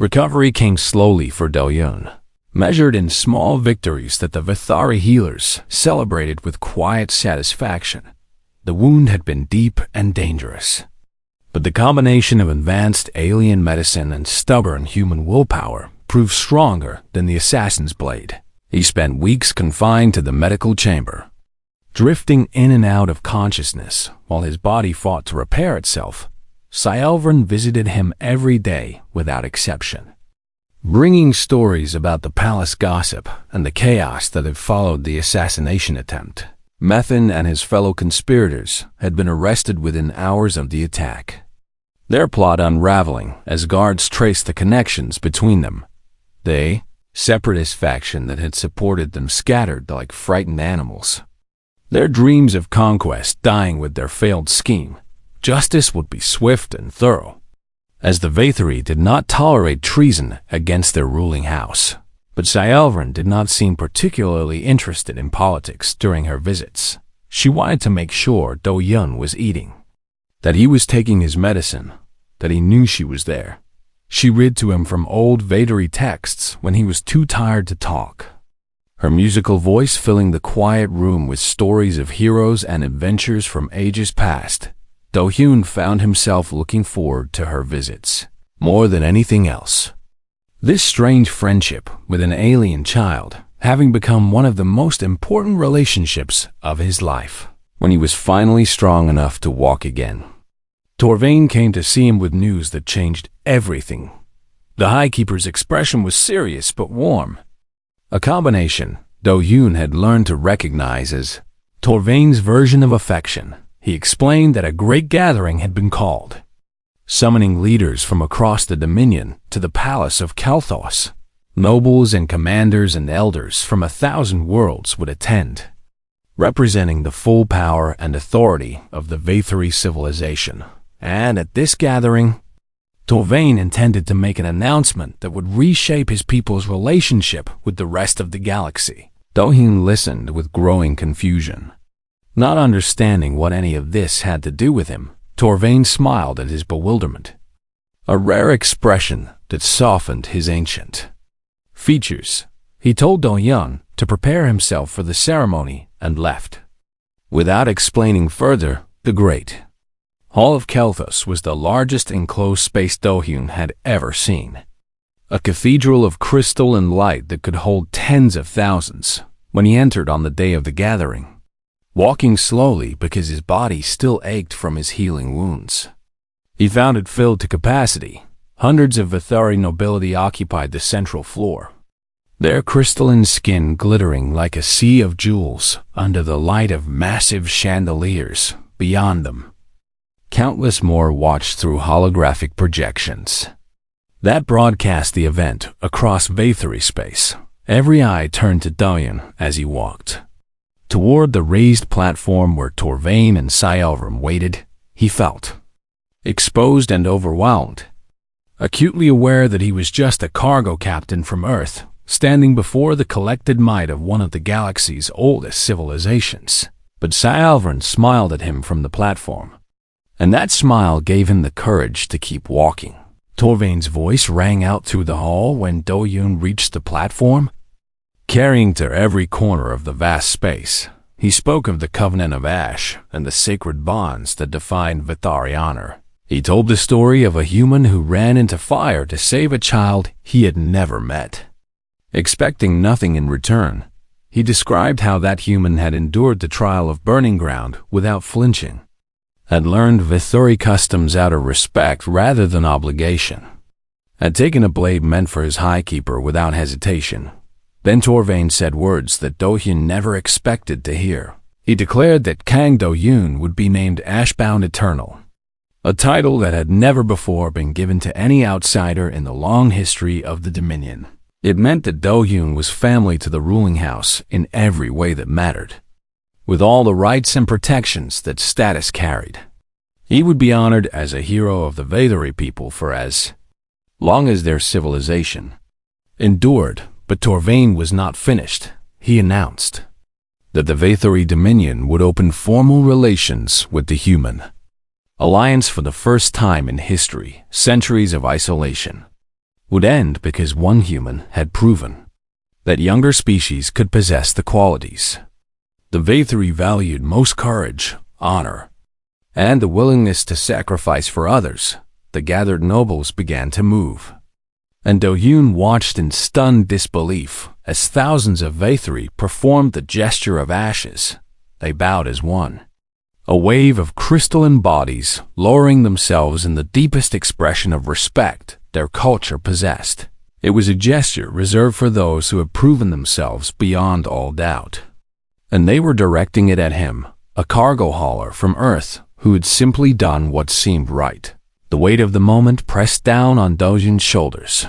Recovery came slowly for Do-Yun, measured in small victories that the Vithari healers celebrated with quiet satisfaction. The wound had been deep and dangerous, but the combination of advanced alien medicine and stubborn human willpower proved stronger than the assassin's blade. He spent weeks confined to the medical chamber, drifting in and out of consciousness while his body fought to repair itself. Sci-Fi visited him every day without exception, bringing stories about the palace gossip and the chaos that had followed the assassination attempt. Methan and his fellow conspirators had been arrested within hours of the attack, their plot unraveling as guards traced the connections between them. They, separatist faction that had supported them, scattered like frightened animals, their dreams of conquest dying with their failed scheme. Justice would be swift and thorough, as the Vithari did not tolerate treason against their ruling house. But Sci-Fi did not seem particularly interested in politics during her visits. She wanted to make sure Do-Yun was eating, that he was taking his medicine, that he knew she was there. She read to him from old Vithari texts when he was too tired to talk, her musical voice filling the quiet room with stories of heroes and adventures from ages past. Do-Yun found himself looking forward to her visits more than anything else. This strange friendship with an alien child having become one of the most important relationships of his life. When he was finally strong enough to walk again, Torvain came to see him with news that changed everything. The High Keeper's expression was serious but warm, a combination Do-Yun had learned to recognize as Torvain's version of affection. He explained that a great gathering had been called, summoning leaders from across the Dominion to the palace of Kelthos. Nobles and commanders and elders from 1,000 worlds would attend, representing the full power and authority of the Vithari civilization. And at this gathering, Torvain intended to make an announcement that would reshape his people's relationship with the rest of the galaxy. Do-Yun listened with growing confusion, not understanding what any of this had to do with him. Torvain smiled at his bewilderment, a rare expression that softened his ancient features. He told Do-Yun to prepare himself for the ceremony and left. Without explaining further, the Great Hall of Kelthos was the largest enclosed space Do-Yun had ever seen, a cathedral of crystal and light that could hold tens of thousands. When he entered on the day of the gathering, walking slowly because his body still ached from his healing wounds, he found it filled to capacity. Hundreds of Vithari nobility occupied the central floor, their crystalline skin glittering like a sea of jewels under the light of massive chandeliers. Beyond them, countless more watched through holographic projections that broadcast the event across Vithari space. Every eye turned to Do-Yun as he walked toward the raised platform where Torvain and Sci-Fi waited. He felt exposed and overwhelmed, acutely aware that he was just a cargo captain from Earth, standing before the collected might of one of the galaxy's oldest civilizations. But Sci-Fi smiled at him from the platform, and that smile gave him the courage to keep walking. Torvain's voice rang out through the hall when Do-Yun reached the platform, carrying to every corner of the vast space. He spoke of the Covenant of Ash and the sacred bonds that defined Vithari honor. He told the story of a human who ran into fire to save a child he had never met, expecting nothing in return. He described how that human had endured the trial of burning ground without flinching, had learned Vithari customs out of respect rather than obligation, had taken a blade meant for his High Keeper without hesitation. Then Torvain said words that Do-Yun never expected to hear. He declared that Kang Do-Yun would be named Ashbound Eternal, a title that had never before been given to any outsider in the long history of the Dominion. It meant that Do-Yun was family to the ruling house in every way that mattered, with all the rights and protections that status carried. He would be honored as a hero of the Vithari people for as long as their civilization endured. But Torvain was not finished. He announced that the Vithari Dominion would open formal relations with the human alliance for the first time in history. Centuries of isolation would end because one human had proven that younger species could possess the qualities. The Vathari valued most courage, honor, and the willingness to sacrifice for others. The gathered nobles began to move, and Do-hyun watched in stunned disbelief as thousands of Vathari performed the gesture of ashes. They bowed as one. A wave of crystalline bodies lowering themselves in the deepest expression of respect their culture possessed. It was a gesture reserved for those who had proven themselves beyond all doubt. And they were directing it at him, a cargo hauler from Earth who had simply done what seemed right. The weight of the moment pressed down on Do-hyun's shoulders,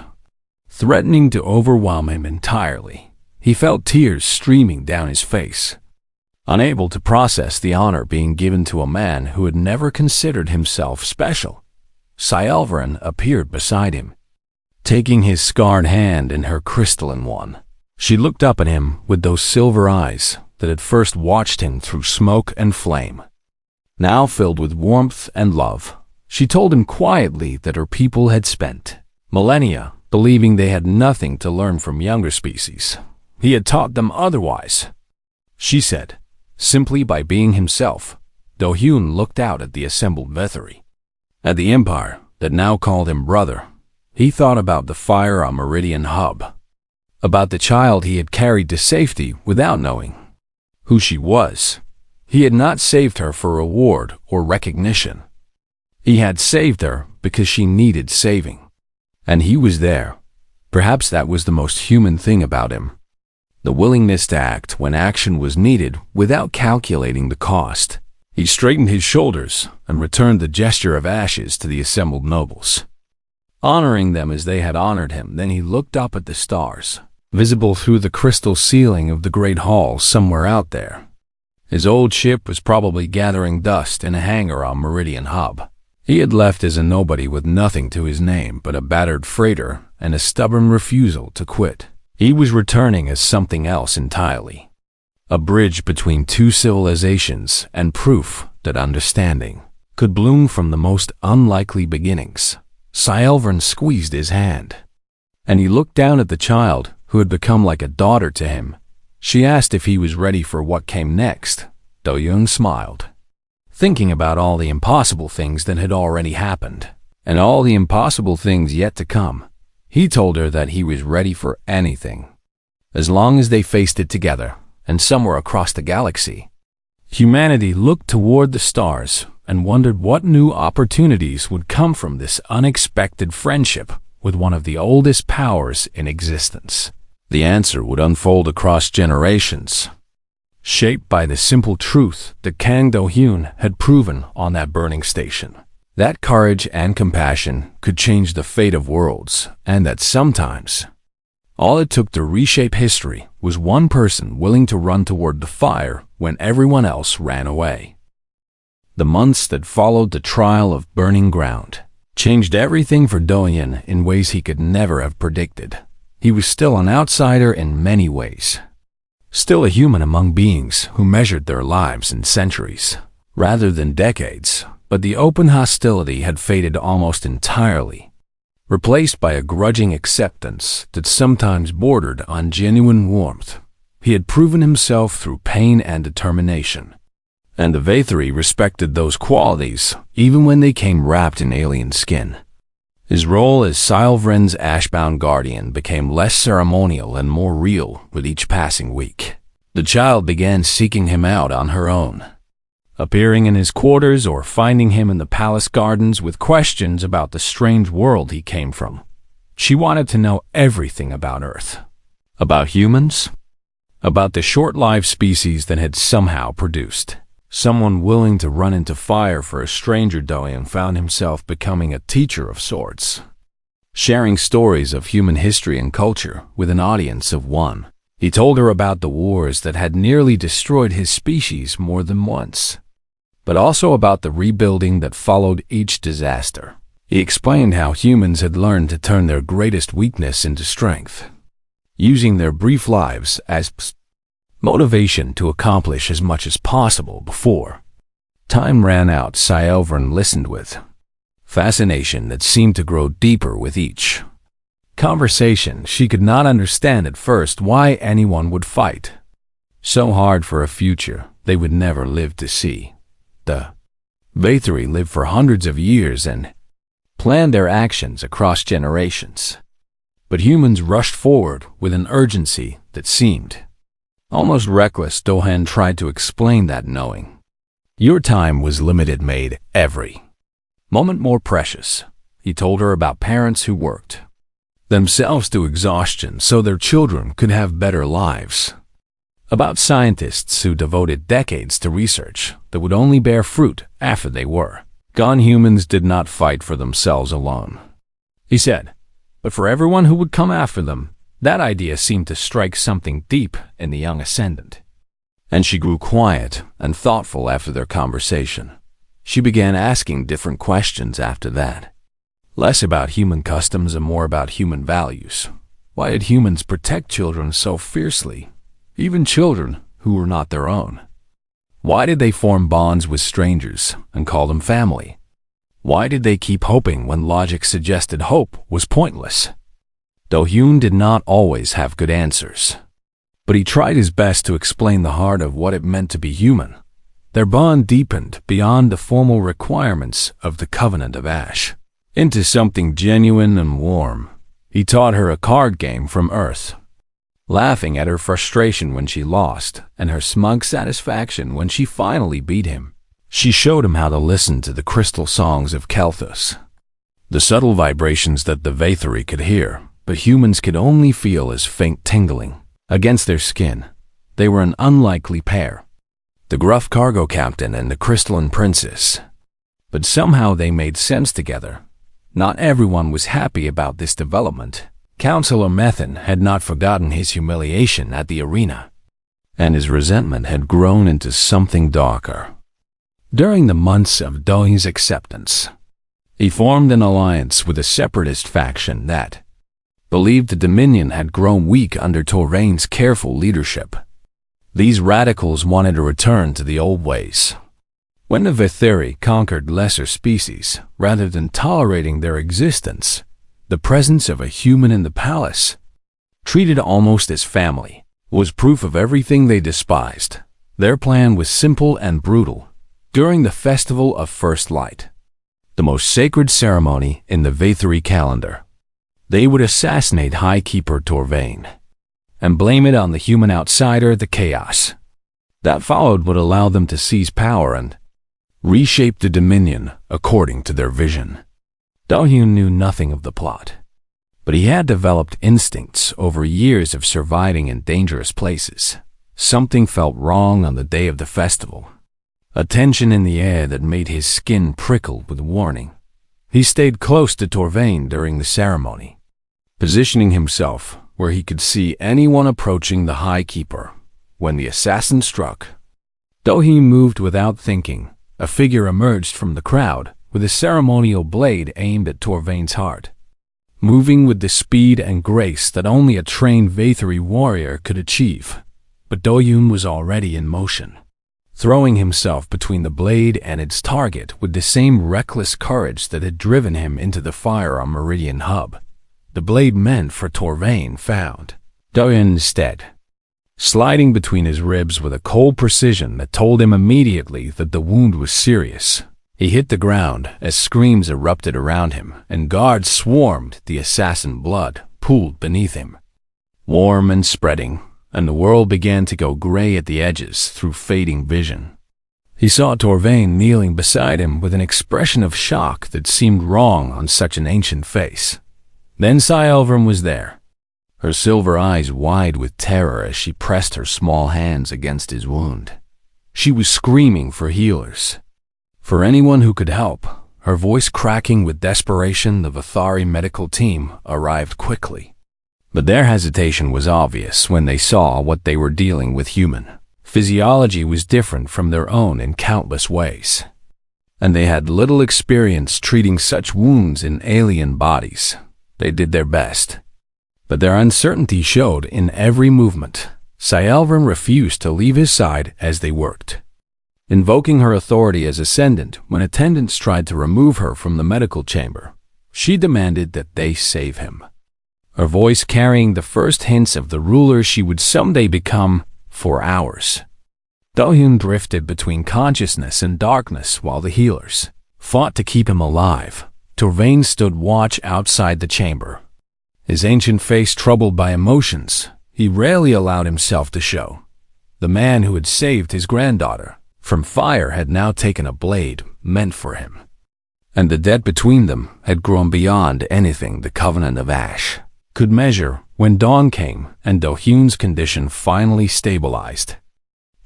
threatening to overwhelm him entirely. He felt tears streaming down his face, unable to process the honor being given to a man who had never considered himself special. Sci-Fi appeared beside him, taking his scarred hand in her crystalline one. She looked up at him with those silver eyes that had first watched him through smoke and flame, now filled with warmth and love. She told him quietly that her people had spent millennia believing they had nothing to learn from younger species. He had taught them otherwise. She said, simply by being himself. Do-hyun looked out at the assembled Vathari, at the empire that now called him brother. He thought about the fire on Meridian Hub, about the child he had carried to safety without knowing who she was. He had not saved her for reward or recognition. He had saved her because she needed saving. And he was there. Perhaps that was the most human thing about him. The willingness to act when action was needed without calculating the cost. He straightened his shoulders and returned the gesture of ashes to the assembled nobles, honoring them as they had honored him. Then he looked up at the stars, visible through the crystal ceiling of the great hall somewhere out there. His old ship was probably gathering dust in a hangar on Meridian Hub. He had left as a nobody with nothing to his name but a battered freighter and a stubborn refusal to quit. He was returning as something else entirely, a bridge between two civilizations and proof that understanding could bloom from the most unlikely beginnings. Sci-Fi squeezed his hand, and he looked down at the child who had become like a daughter to him. She asked if he was ready for what came next. Do-hyun smiled, thinking about all the impossible things that had already happened, and all the impossible things yet to come. He told her that he was ready for anything, as long as they faced it together. And somewhere across the galaxy, humanity looked toward the stars and wondered what new opportunities would come from this unexpected friendship with one of the oldest powers in existence. The answer would unfold across generations, shaped by the simple truth that Kang Do-hyun had proven on that burning station. That courage and compassion could change the fate of worlds, and that sometimes all it took to reshape history was one person willing to run toward the fire when everyone else ran away. The months that followed the trial of burning ground changed everything for Do-hyun in ways he could never have predicted. He was still an outsider in many ways, still a human among beings who measured their lives in centuries rather than decades, but the open hostility had faded almost entirely, replaced by a grudging acceptance that sometimes bordered on genuine warmth. He had proven himself through pain and determination, and the Vathari respected those qualities even when they came wrapped in alien skin. His role as Sci-Fi's Ashbound guardian became less ceremonial and more real with each passing week. The child began seeking him out on her own, appearing in his quarters or finding him in the palace gardens with questions about the strange world he came from. She wanted to know everything about Earth, about humans, about the short-lived species that had somehow produced someone willing to run into fire for a stranger. Do-hyun found himself becoming a teacher of sorts, sharing stories of human history and culture with an audience of one. He told her about the wars that had nearly destroyed his species more than once, but also about the rebuilding that followed each disaster. He explained how humans had learned to turn their greatest weakness into strength, using their brief lives as motivation to accomplish as much as possible before time ran out. Sci-Fi listened with fascination that seemed to grow deeper with each conversation. She could not understand at first why anyone would fight so hard for a future they would never live to see. The Vathari lived for hundreds of years and planned their actions across generations. But humans rushed forward with an urgency that seemed almost reckless. Dohan tried to explain that, knowing your time was limited made every moment more precious. He told her about parents who worked themselves to exhaustion so their children could have better lives, about scientists who devoted decades to research that would only bear fruit after they were gone. Humans did not fight for themselves alone, he said, but for everyone who would come after them. That idea seemed to strike something deep in the young ascendant, and she grew quiet and thoughtful after their conversation. She began asking different questions after that, less about human customs and more about human values. Why did humans protect children so fiercely, even children who were not their own? Why did they form bonds with strangers and call them family? Why did they keep hoping when logic suggested hope was pointless? Do-hyun did not always have good answers, but he tried his best to explain the heart of what it meant to be human. Their bond deepened beyond the formal requirements of the Covenant of Ash into something genuine and warm. He taught her a card game from Earth, laughing at her frustration when she lost and her smug satisfaction when she finally beat him. She showed him how to listen to the crystal songs of Kelthus, the subtle vibrations that the Vathari could hear, but humans could only feel as faint tingling against their skin. They were an unlikely pair, the gruff cargo captain and the crystalline princess, but somehow they made sense together. Not everyone was happy about this development. Counselor Methan had not forgotten his humiliation at the arena, and his resentment had grown into something darker. During the months of Do-hyun's acceptance, he formed an alliance with a separatist faction that believed the Dominion had grown weak under Torvain's careful leadership. These radicals wanted to return to the old ways. When the Vathari conquered lesser species, rather than tolerating their existence, the presence of a human in the palace, treated almost as family, was proof of everything they despised. Their plan was simple and brutal. During the Festival of First Light, the most sacred ceremony in the Vathari calendar, they would assassinate High Keeper Torvain and blame it on the human outsider, the chaos that followed would allow them to seize power and reshape the Dominion according to their vision. Do-hyun knew nothing of the plot, but he had developed instincts over years of surviving in dangerous places. Something felt wrong on the day of the festival, a tension in the air that made his skin prickle with warning. He stayed close to Torvain during the ceremony, positioning himself where he could see anyone approaching the High Keeper. When the assassin struck, Do-hyun moved without thinking. A figure emerged from the crowd with a ceremonial blade aimed at Torvain's heart, moving with the speed and grace that only a trained Vathari warrior could achieve. But Do-hyun was already in motion, throwing himself between the blade and its target with the same reckless courage that had driven him into the fire on Meridian Hub. The blade meant for Torvain found Do-hyun instead, sliding between his ribs with a cold precision that told him immediately that the wound was serious. He hit the ground as screams erupted around him, and guards swarmed. The assassin blood pooled beneath him, warm and spreading, and the world began to go gray at the edges through fading vision. He saw Torvain kneeling beside him with an expression of shock that seemed wrong on such an ancient face. Then Sci-Elvram was there, her silver eyes wide with terror as she pressed her small hands against his wound. She was screaming for healers, for anyone who could help. Her voice cracking with desperation, the Vathari medical team arrived quickly. But their hesitation was obvious when they saw what they were dealing with. Human physiology was different from their own in countless ways, and they had little experience treating such wounds in alien bodies. They did their best, but their uncertainty showed in every movement. Sci-Elvram refused to leave his side as they worked, invoking her authority as Ascendant. When attendants tried to remove her from the medical chamber, she demanded that they save him. her voice carrying the first hints of the ruler she would someday become. For hours, Do-hyun drifted between consciousness and darkness while the healers fought to keep him alive. Torvain stood watch outside the chamber, his ancient face troubled by emotions he rarely allowed himself to show. The man who had saved his granddaughter from fire had now taken a blade meant for him, and the debt between them had grown beyond anything the Covenant of Ash could measure. When dawn came and Do-hyun's condition finally stabilized,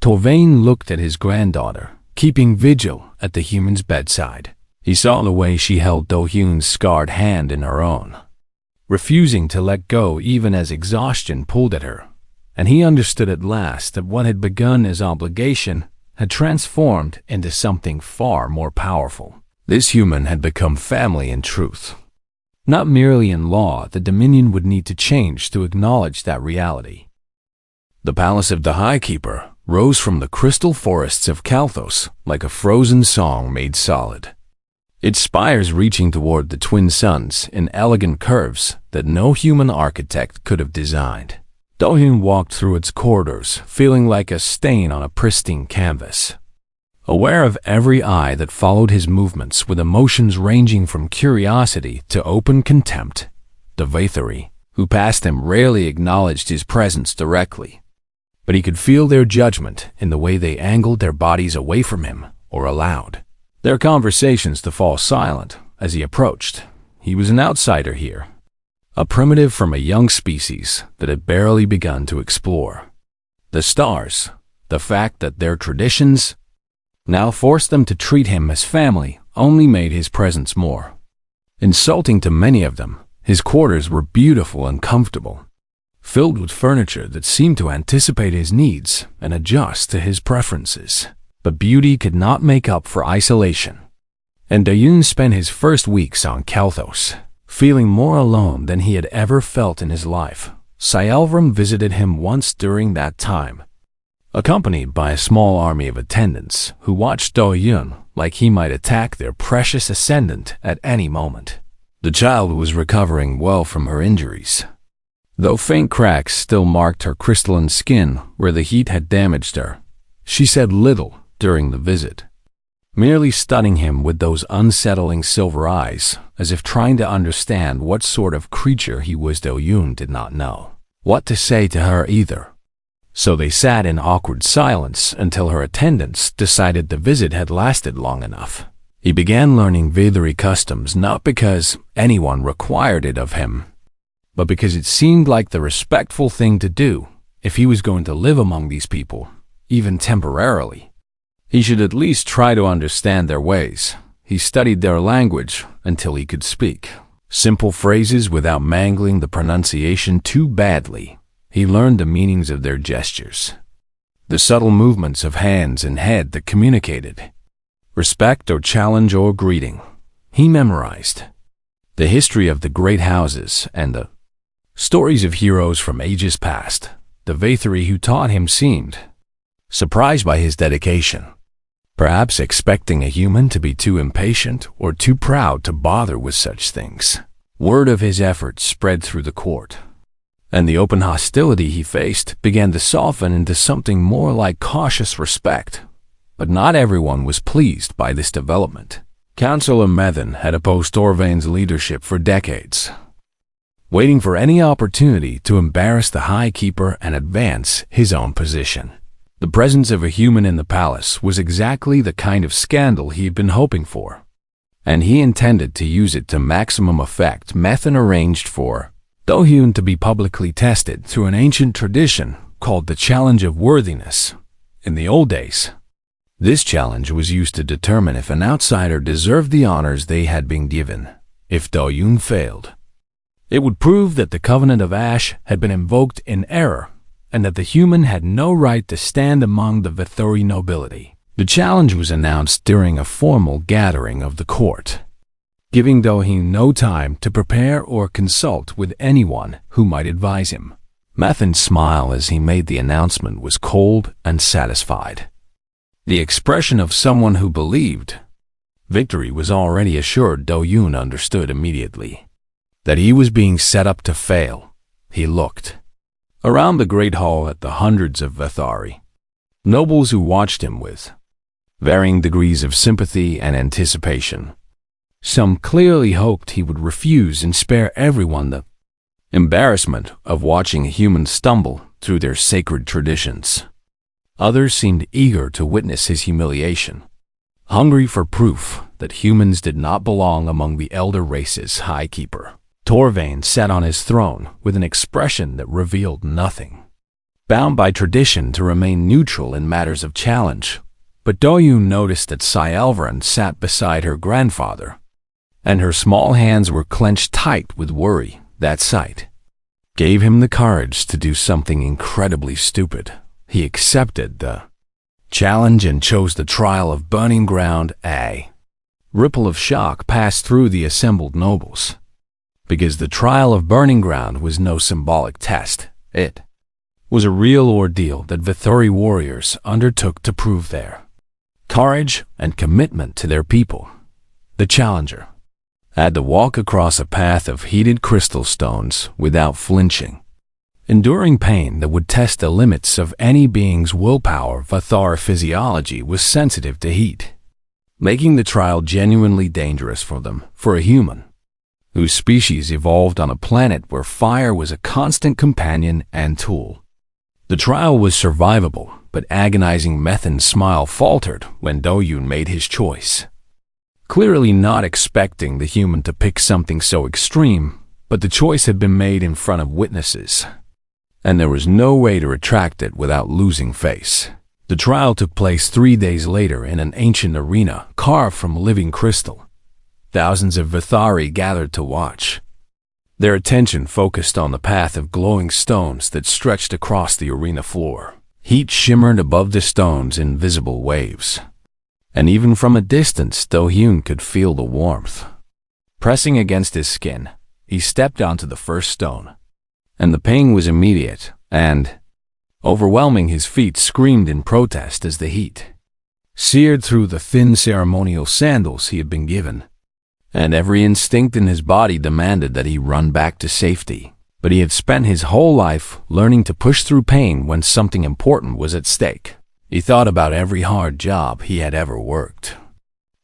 Torvain looked at his granddaughter, keeping vigil at the human's bedside. He saw the way she held Do-hyun's scarred hand in her own, refusing to let go even as exhaustion pulled at her, and he understood at last that what had begun as obligation had transformed into something far more powerful. This human had become family in truth. Not merely in law, the Dominion would need to change to acknowledge that reality. The palace of the High Keeper rose from the crystal forests of Kalthos like a frozen song made solid, its spires reaching toward the twin suns in elegant curves that no human architect could have designed. Do-hyun walked through its corridors, feeling like a stain on a pristine canvas, aware of every eye that followed his movements with emotions ranging from curiosity to open contempt. The Vathari, who passed him, rarely acknowledged his presence directly, but he could feel their judgment in the way they angled their bodies away from him or allowed their conversations to fall silent as he approached. He was an outsider here, a primitive from a young species that had barely begun to explore. The stars, the fact that their traditions now forced them to treat him as family, only made his presence more insulting to many of them. His quarters were beautiful and comfortable, filled with furniture that seemed to anticipate his needs and adjust to his preferences. But beauty could not make up for isolation, and Do-hyun spent his first weeks on Kalthos feeling more alone than he had ever felt in his life. Sci-Elvram visited him once during that time, accompanied by a small army of attendants who watched Do-hyun like he might attack their precious ascendant at any moment. The child was recovering well from her injuries, though faint cracks still marked her crystalline skin where the heat had damaged her. She said little during the visit, merely studying him with those unsettling silver eyes, as if trying to understand what sort of creature he was. Do-hyun did not know what to say to her either, so they sat in awkward silence until her attendants decided the visit had lasted long enough. He began learning Vathari customs not because anyone required it of him, but because it seemed like the respectful thing to do. If he was going to live among these people, even temporarily, he should at least try to understand their ways. He studied their language until he could speak simple phrases without mangling the pronunciation too badly. He learned the meanings of their gestures, the subtle movements of hands and head that communicated respect or challenge or greeting. He memorized the history of the great houses and the stories of heroes from ages past. The Vathari who taught him seemed surprised by his dedication, perhaps expecting a human to be too impatient or too proud to bother with such things. Word of his efforts spread through the court, and the open hostility he faced began to soften into something more like cautious respect. But not everyone was pleased by this development. Councillor Methan had opposed Torvain's leadership for decades, waiting for any opportunity to embarrass the High Keeper and advance his own position. The presence of a human in the palace was exactly the kind of scandal he had been hoping for, and he intended to use it to maximum effect. Methan arranged for Do-hyun to be publicly tested through an ancient tradition called the Challenge of Worthiness. In the old days, this challenge was used to determine if an outsider deserved the honors they had been given. If Do-hyun failed, it would prove that the Covenant of Ash had been invoked in error and that the human had no right to stand among the Vathari nobility. The challenge was announced during a formal gathering of the court, giving Do-hyun no time to prepare or consult with anyone who might advise him. Methan's smile as he made the announcement was cold and satisfied, the expression of someone who believed victory was already assured. Do-hyun understood immediately that he was being set up to fail. He looked around the great hall at the hundreds of Vethari, nobles who watched him with varying degrees of sympathy and anticipation. Some clearly hoped he would refuse and spare everyone the embarrassment of watching a human stumble through their sacred traditions. Others seemed eager to witness his humiliation, hungry for proof that humans did not belong among the elder race's high keeper. Torvain sat on his throne with an expression that revealed nothing, bound by tradition to remain neutral in matters of challenge. But Doyun noticed that Sy-Elverin sat beside her grandfather, and her small hands were clenched tight with worry. That sight gave him the courage to do something incredibly stupid. He accepted the challenge and chose the trial of burning ground. A ripple of shock passed through the assembled nobles, because the trial of burning ground was no symbolic test. It was a real ordeal that Vethari warriors undertook to prove their courage and commitment to their people. The challenger had to walk across a path of heated crystal stones without flinching, enduring pain that would test the limits of any being's willpower. Vathar physiology was sensitive to heat, making the trial genuinely dangerous for them. For a human whose species evolved on a planet where fire was a constant companion and tool, the trial was survivable, but agonizing. Methan's smile faltered when Doyun made his choice, clearly not expecting the human to pick something so extreme. But the choice had been made in front of witnesses, and there was no way to retract it without losing face. The trial took place 3 days later in an ancient arena carved from living crystal. Thousands of Vethari gathered to watch, their attention focused on the path of glowing stones that stretched across the arena floor. Heat shimmered above the stones in visible waves, and even from a distance Do-hyun could feel the warmth pressing against his skin. He stepped onto the first stone, and the pain was immediate and overwhelming. His feet screamed in protest as the heat seared through the thin ceremonial sandals he had been given, and every instinct in his body demanded that he run back to safety. But he had spent his whole life learning to push through pain when something important was at stake. He thought about every hard job he had ever worked,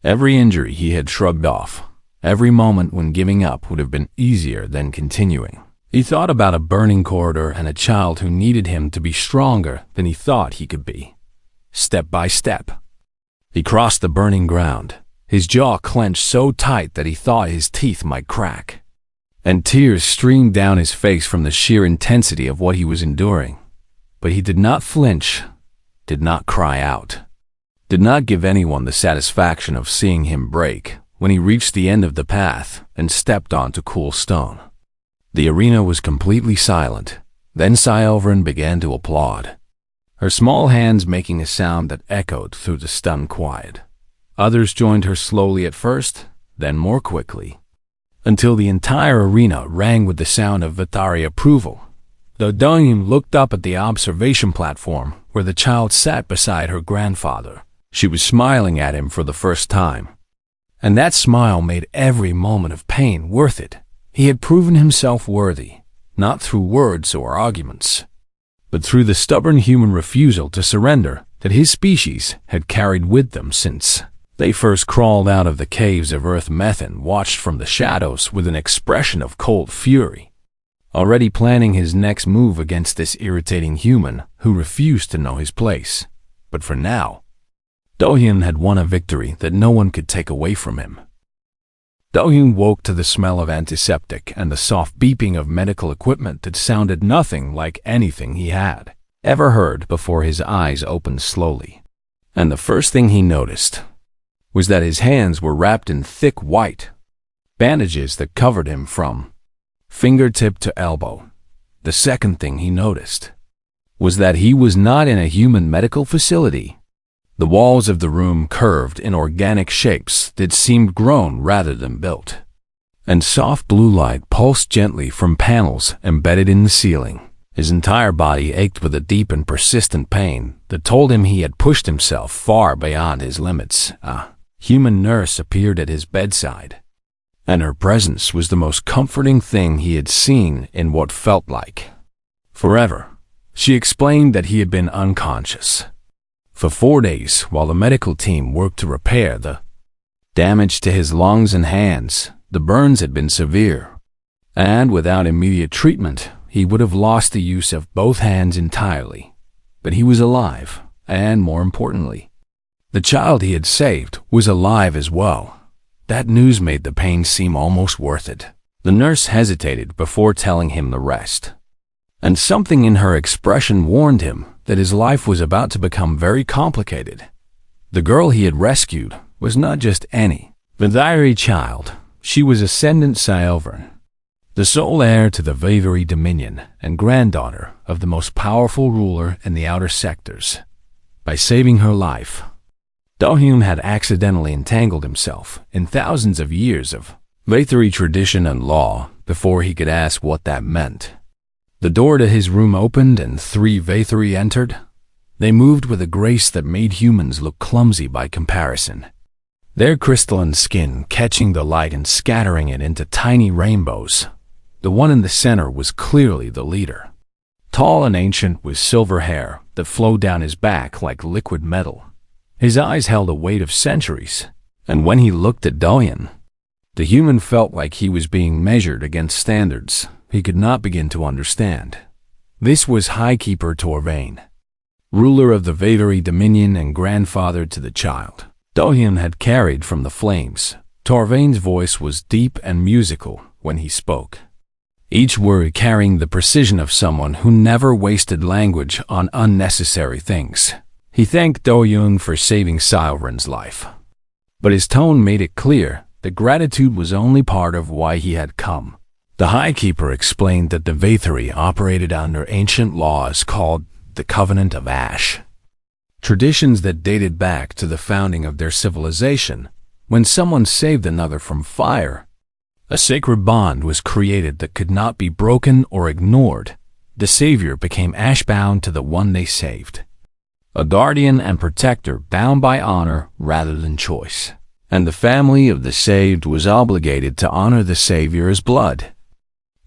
every injury he had shrugged off, every moment when giving up would have been easier than continuing. He thought about a burning corridor and a child who needed him to be stronger than he thought he could be. Step by step, he crossed the burning ground, his jaw clenched so tight that he thought his teeth might crack, and tears streamed down his face from the sheer intensity of what he was enduring. But he did not flinch, did not cry out, did not give anyone the satisfaction of seeing him break. When he reached the end of the path and stepped onto cool stone, the arena was completely silent. Then Sy-Elverin began to applaud, her small hands making a sound that echoed through the stunned quiet. Others joined her slowly at first, then more quickly, until the entire arena rang with the sound of Vethari approval. Doyun looked up at the observation platform where the child sat beside her grandfather. She was smiling at him for the first time, and that smile made every moment of pain worth it. He had proven himself worthy, not through words or arguments, but through the stubborn human refusal to surrender that his species had carried with them since they first crawled out of the caves of Earth. Methan watched from the shadows with an expression of cold fury, already planning his next move against this irritating human who refused to know his place. But for now, Do-hyun had won a victory that no one could take away from him. Do-hyun woke to the smell of antiseptic and the soft beeping of medical equipment that sounded nothing like anything he had ever heard before. His eyes opened slowly, and the first thing he noticed was that his hands were wrapped in thick white bandages that covered him from fingertip to elbow. The second thing he noticed was that he was not in a human medical facility. The walls of the room curved in organic shapes that seemed grown rather than built, and soft blue light pulsed gently from panels embedded in the ceiling. His entire body ached with a deep and persistent pain that told him he had pushed himself far beyond his limits. A human nurse appeared at his bedside, and her presence was the most comforting thing he had seen in what felt like forever. She explained that he had been unconscious for 4 days while the medical team worked to repair the damage to his lungs and hands. The burns had been severe, and without immediate treatment, he would have lost the use of both hands entirely. But he was alive, and more importantly, the child he had saved was alive as well. That news made the pain seem almost worth it. The nurse hesitated before telling him the rest, and something in her expression warned him that his life was about to become very complicated. The girl he had rescued was not just any Vathiri child. She was Ascendant Sciovern, the sole heir to the Vathiri Dominion and granddaughter of the most powerful ruler in the outer sectors. By saving her life, Do-hyun had accidentally entangled himself in thousands of years of Vathiri tradition and law before he could ask what that meant. The door to his room opened and 3 Vathiri entered. They moved with a grace that made humans look clumsy by comparison, their crystalline skin catching the light and scattering it into tiny rainbows. The one in the center was clearly the leader, tall and ancient with silver hair that flowed down his back like liquid metal. His eyes held a weight of centuries, and when he looked at Do-hyun, the human felt like he was being measured against standards he could not begin to understand. This was Highkeeper Torvain, ruler of the Vathiri Dominion and grandfather to the child Do-hyun had carried from the flames. Torvain's voice was deep and musical when he spoke, each word carrying the precision of someone who never wasted language on unnecessary things. He thanked Do-hyun for saving Sciovern's life, but his tone made it clear that gratitude was only part of why he had come. The Highkeeper explained that the Vathiri operated under ancient laws called the Covenant of Ash, traditions that dated back to the founding of their civilization. When someone saved another from fire, a sacred bond was created that could not be broken or ignored. The savior became ash-bound to the one they saved, a guardian and protector bound by honor rather than choice. And the family of the saved was obligated to honor the savior's blood,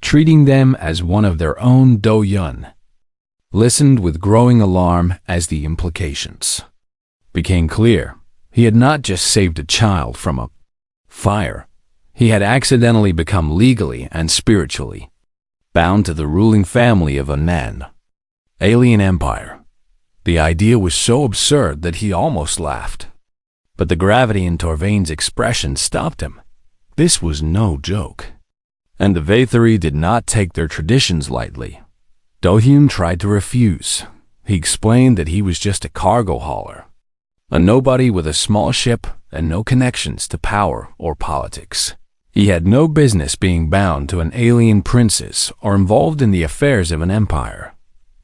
treating them as one of their own. Do-hyun listened with growing alarm as the implications became clear. He had not just saved a child from a fire. He had accidentally become legally and spiritually bound to the ruling family of an alien empire. The idea was so absurd that he almost laughed. But the gravity in Torvain's expression stopped him. This was no joke, and the Vathiri did not take their traditions lightly. Do-hyun tried to refuse. He explained that he was just a cargo hauler, a nobody with a small ship and no connections to power or politics. He had no business being bound to an alien princess or involved in the affairs of an empire.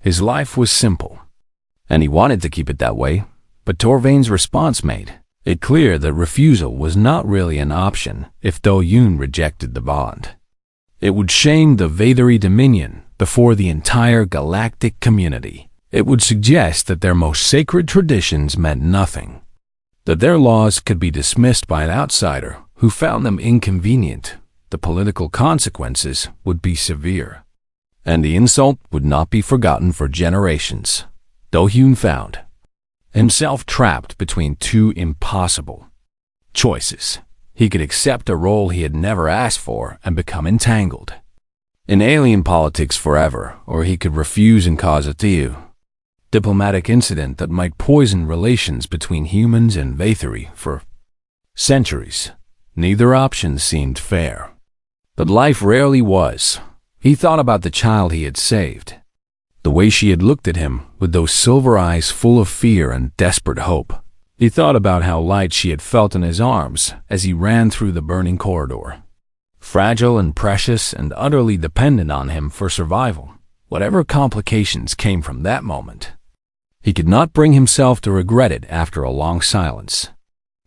His life was simple, and he wanted to keep it that way. But Torvain's response made it clear that refusal was not really an option. If Do-hyun rejected the bond, it would shame the Vathiri Dominion before the entire galactic community. It would suggest that their most sacred traditions meant nothing, that their laws could be dismissed by an outsider who found them inconvenient. The political consequences would be severe, and the insult would not be forgotten for generations. Do-hyun found himself trapped between 2 impossible choices. He could accept a role he had never asked for and become entangled in alien politics forever, or he could refuse and cause a diplomatic incident that might poison relations between humans and Vathiri for centuries. Neither option seemed fair, but life rarely was. He thought about the child he had saved, the way she had looked at him with those silver eyes full of fear and desperate hope. He thought about how light she had felt in his arms as he ran through the burning corridor, fragile and precious and utterly dependent on him for survival. Whatever complications came from that moment, he could not bring himself to regret it. After a long silence,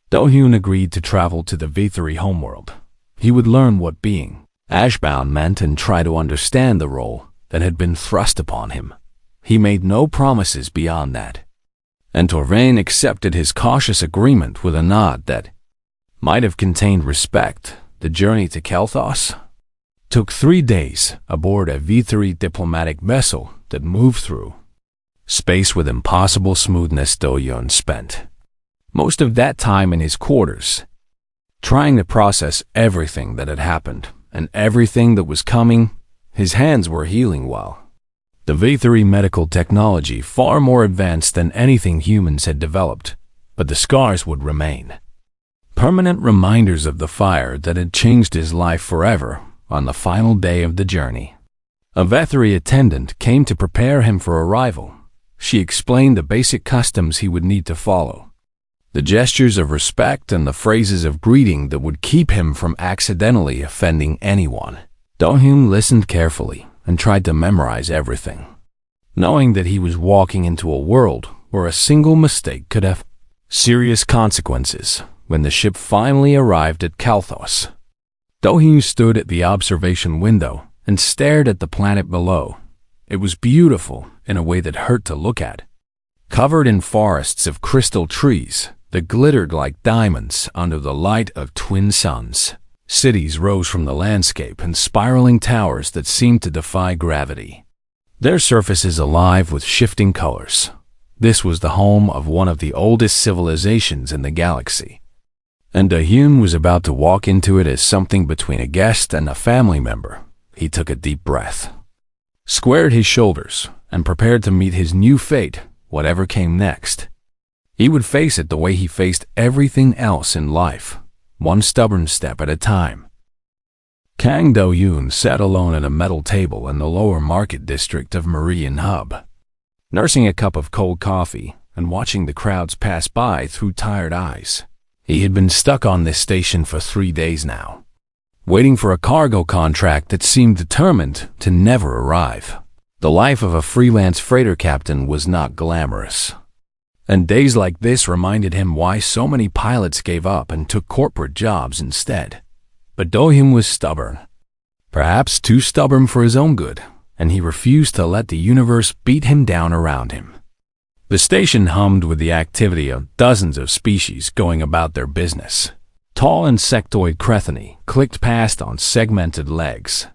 Do-hyun agreed to travel to the Vathiri homeworld. He would learn what being ashbound meant and try to understand the role that had been thrust upon him. He made no promises beyond that, and Torvain accepted his cautious agreement with a nod that might have contained respect, the journey to Kelthos took 3 days aboard a V3 diplomatic vessel that moved through space with impossible smoothness. Do-hyun spent most of that time in his quarters, trying to process everything that had happened and everything that was coming. His hands were healing well. The V3 medical technology far more advanced than anything humans had developed, but the scars would remain. Permanent reminders of the fire that had changed his life forever on the final day of the journey. A V3 attendant came to prepare him for arrival. She explained the basic customs he would need to follow, the gestures of respect and the phrases of greeting that would keep him from accidentally offending anyone. Do-hyun listened carefully and tried to memorize everything, knowing that he was walking into a world where a single mistake could have serious consequences. When the ship finally arrived at Kelthos, Do-hyun stood at the observation window and stared at the planet below. It was beautiful in a way that hurt to look at, covered in forests of crystal trees that glittered like diamonds under the light of twin suns. Cities rose from the landscape in spiraling towers that seemed to defy gravity, their surfaces alive with shifting colors. This was the home of one of the oldest civilizations in the galaxy, and Do-hyun was about to walk into it as something between a guest and a family member. He took a deep breath, squared his shoulders, and prepared to meet his new fate, whatever came next. He would face it the way he faced everything else in life, one stubborn step at a time. Kang Do-hyun sat alone at a metal table in the lower market district of Meridian Hub, nursing a cup of cold coffee and watching the crowds pass by through tired eyes. He had been stuck on this station for 3 days now, waiting for a cargo contract that seemed determined to never arrive. The life of a freelance freighter captain was not glamorous, and days like this reminded him why so many pilots gave up and took corporate jobs instead. But Do-hyun was stubborn, perhaps too stubborn for his own good, and he refused to let the universe beat him down around him. The station hummed with the activity of dozens of species going about their business. Tall insectoid crethini clicked past on segmented legs,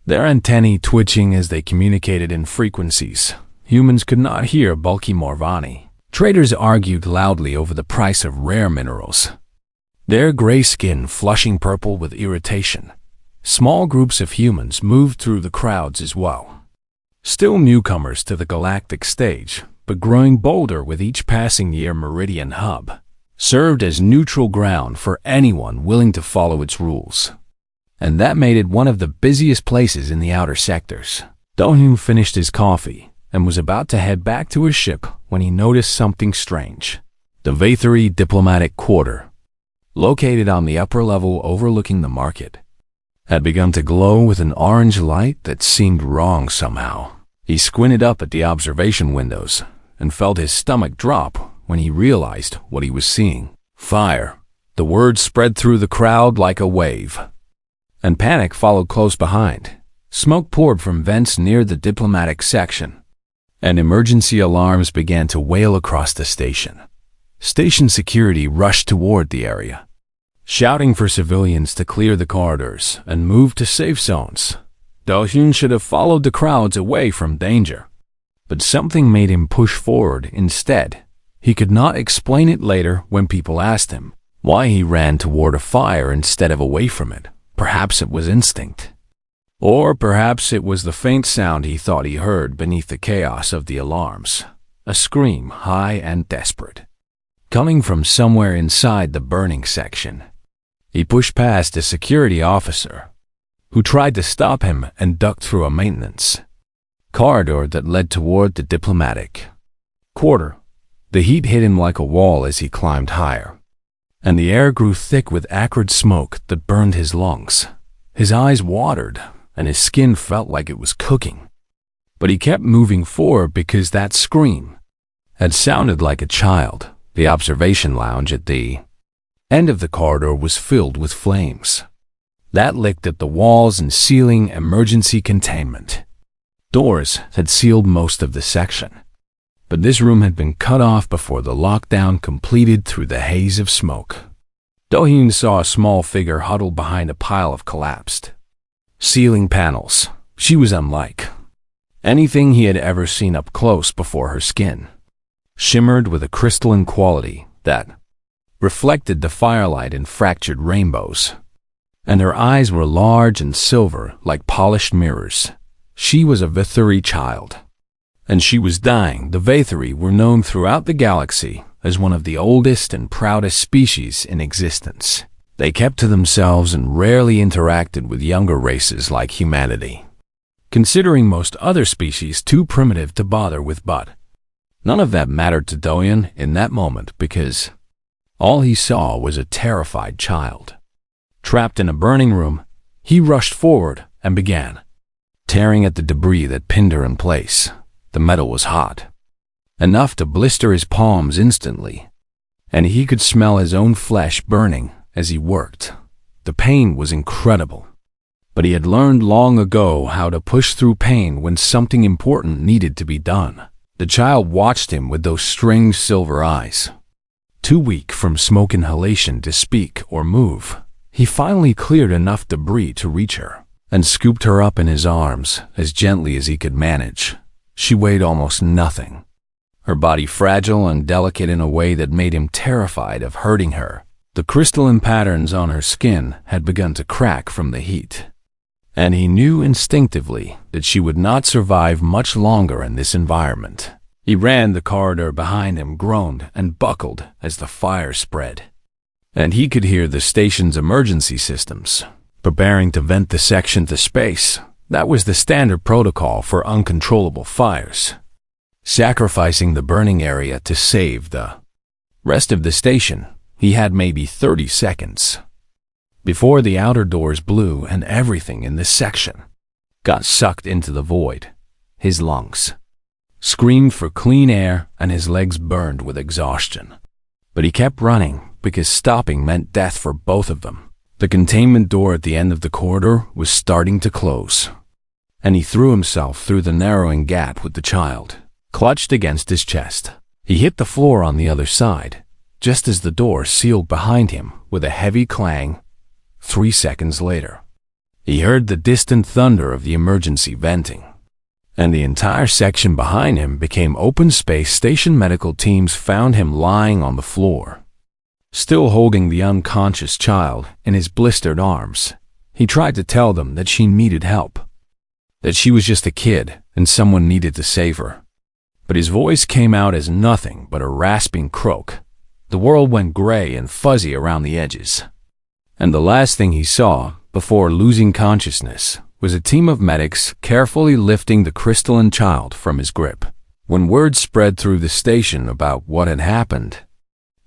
their antennae twitching as they communicated in frequencies humans could not hear. Bulky Morvani traders argued loudly over the price of rare minerals, their gray skin flushing purple with irritation. Small groups of humans moved through the crowds as well, still newcomers to the galactic stage, but growing bolder with each passing year. Meridian Hub served as neutral ground for anyone willing to follow its rules, and that made it one of the busiest places in the outer sectors. Do-hyun finished his coffee and was about to head back to his ship when he noticed something strange. The V3 diplomatic quarter, located on the upper level overlooking the market, had begun to glow with an orange light that seemed wrong somehow. He squinted up at the observation windows and felt his stomach drop when he realized what he was seeing. Fire. The word spread through the crowd like a wave, and panic followed close behind. Smoke poured from vents near the diplomatic section, and emergency alarms began to wail across the station. Station security rushed toward the area, shouting for civilians to clear the corridors and move to safe zones. Do-hyun should have followed the crowds away from danger, but something made him push forward instead. He could not explain it later when people asked him why he ran toward a fire instead of away from it. Perhaps it was instinct, or perhaps it was the faint sound he thought he heard beneath the chaos of the alarms, a scream high and desperate, coming from somewhere inside the burning section. He pushed past a security officer, who tried to stop him and ducked through a maintenance corridor that led toward the diplomatic quarter. The heat hit him like a wall as he climbed higher, and the air grew thick with acrid smoke that burned his lungs. His eyes watered, and his skin felt like it was cooking. But he kept moving forward because that scream had sounded like a child. The observation lounge at the end of the corridor was filled with flames that licked at the walls and ceiling. Emergency containment doors had sealed most of the section, but this room had been cut off before the lockdown completed through the haze of smoke. Do-hyun saw a small figure huddled behind a pile of collapsed ceiling panels. She was unlike anything he had ever seen up close before. Her skin shimmered with a crystalline quality that reflected the firelight in fractured rainbows, and her eyes were large and silver like polished mirrors. She was a Vithuri child, and she was dying. The Vithuri were known throughout the galaxy as one of the oldest and proudest species in existence. They kept to themselves and rarely interacted with younger races like humanity, considering most other species too primitive to bother with. But none of that mattered to Do-hyun in that moment, because all he saw was a terrified child. Trapped in a burning room, he rushed forward and began tearing at the debris that pinned her in place. The metal was hot, enough to blister his palms instantly, and he could smell his own flesh burning as he worked. The pain was incredible, but he had learned long ago how to push through pain when something important needed to be done. The child watched him with those strange silver eyes. Too weak from smoke inhalation to speak or move, he finally cleared enough debris to reach her and scooped her up in his arms as gently as he could manage. She weighed almost nothing, her body fragile and delicate in a way that made him terrified of hurting her. The crystalline patterns on her skin had begun to crack from the heat, and he knew instinctively that she would not survive much longer in this environment. He ran the corridor behind him, groaned and buckled as the fire spread, and he could hear the station's emergency systems preparing to vent the section to space. That was the standard protocol for uncontrollable fires, sacrificing the burning area to save the rest of the station. He had maybe 30 seconds before the outer doors blew and everything in this section got sucked into the void. His lungs screamed for clean air and his legs burned with exhaustion. But he kept running because stopping meant death for both of them. The containment door at the end of the corridor was starting to close, and he threw himself through the narrowing gap with the child clutched against his chest. He hit the floor on the other side, just as the door sealed behind him with a heavy clang. 3 seconds later, he heard the distant thunder of the emergency venting, and the entire section behind him became open space. Station medical teams found him lying on the floor, still holding the unconscious child in his blistered arms. He tried to tell them that she needed help, that she was just a kid and someone needed to save her. But his voice came out as nothing but a rasping croak. The world went gray and fuzzy around the edges, and the last thing he saw before losing consciousness was a team of medics carefully lifting the crystalline child from his grip. When word spread through the station about what had happened,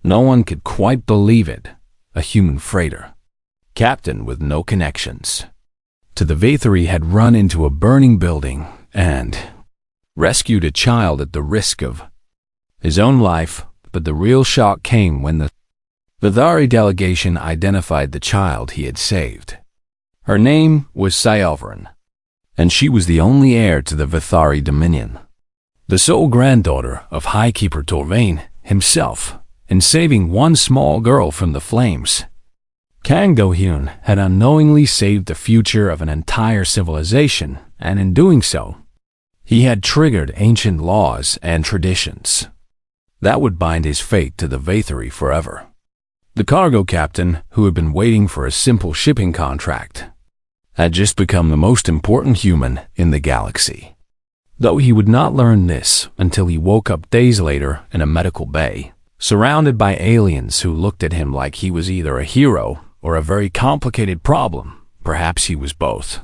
no one could quite believe it. A human freighter captain with no connections to the Vithuri had run into a burning building and rescued a child at the risk of his own life. But the real shock came when the Vithari delegation identified the child he had saved. Her name was Sci-Fi, and she was the only heir to the Vithari dominion, the sole granddaughter of Highkeeper Torvain himself. In saving one small girl from the flames, Kang Do-hyun had unknowingly saved the future of an entire civilization, and in doing so, he had triggered ancient laws and traditions that would bind his fate to the Vithuri forever. The cargo captain, who had been waiting for a simple shipping contract, had just become the most important human in the galaxy. Though he would not learn this until he woke up days later in a medical bay, surrounded by aliens who looked at him like he was either a hero or a very complicated problem. Perhaps he was both.